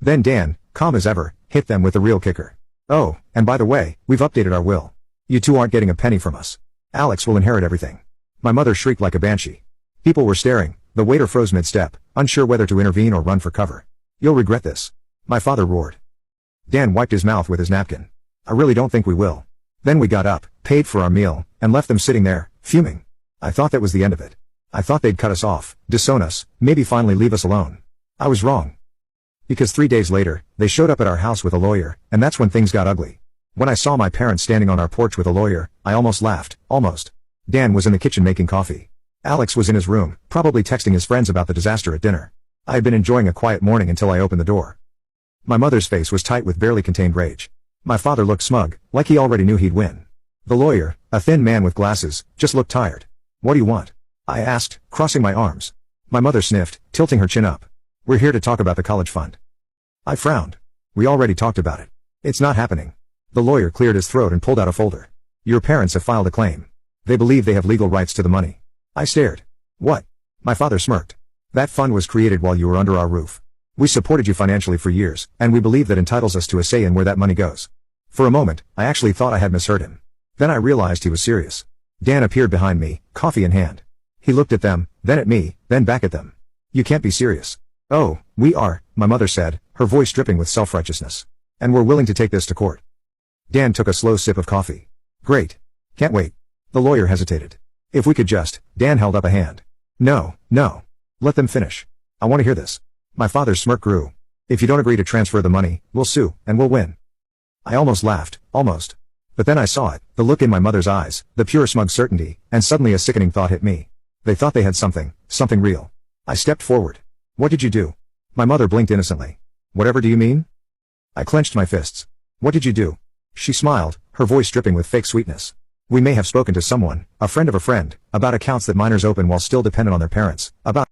Then Dan, calm as ever, hit them with the real kicker. "Oh, and by the way, we've updated our will. You two aren't getting a penny from us. Alex will inherit everything." My mother shrieked like a banshee. People were staring. The waiter froze mid-step, unsure whether to intervene or run for cover. "You'll regret this," my father roared. Dan wiped his mouth with his napkin. "I really don't think we will." Then we got up, paid for our meal, and left them sitting there, fuming. I thought that was the end of it. I thought they'd cut us off, disown us, maybe finally leave us alone. I was wrong. Because 3 days later, they showed up at our house with a lawyer, and that's when things got ugly. When I saw my parents standing on our porch with a lawyer, I almost laughed, almost. Dan was in the kitchen making coffee. Alex was in his room, probably texting his friends about the disaster at dinner. I had been enjoying a quiet morning until I opened the door. My mother's face was tight with barely contained rage. My father looked smug, like he already knew he'd win. The lawyer, a thin man with glasses, just looked tired. "What do you want?" I asked, crossing my arms. My mother sniffed, tilting her chin up. "We're here to talk about the college fund." I frowned. "We already talked about it. It's not happening." The lawyer cleared his throat and pulled out a folder. "Your parents have filed a claim. They believe they have legal rights to the money." I stared. "What?" My father smirked. "That fund was created while you were under our roof. We supported you financially for years, and we believe that entitles us to a say in where that money goes." For a moment, I actually thought I had misheard him. Then I realized he was serious. Dan appeared behind me, coffee in hand. He looked at them, then at me, then back at them. "You can't be serious." "Oh, we are," my mother said, her voice dripping with self-righteousness. "And we're willing to take this to court." Dan took a slow sip of coffee. "Great. Can't wait." The lawyer hesitated. "If we could just," Dan held up a hand. No. Let them finish. I want to hear this." My father's smirk grew. "If you don't agree to transfer the money, we'll sue, and we'll win." I almost laughed, almost. But then I saw it, the look in my mother's eyes, the pure smug certainty, and suddenly a sickening thought hit me. They thought they had something real. I stepped forward. "What did you do?" My mother blinked innocently. "Whatever do you mean?" I clenched my fists. "What did you do?" She smiled, her voice dripping with fake sweetness. "We may have spoken to someone, a friend of a friend, about accounts that minors open while still dependent on their parents, about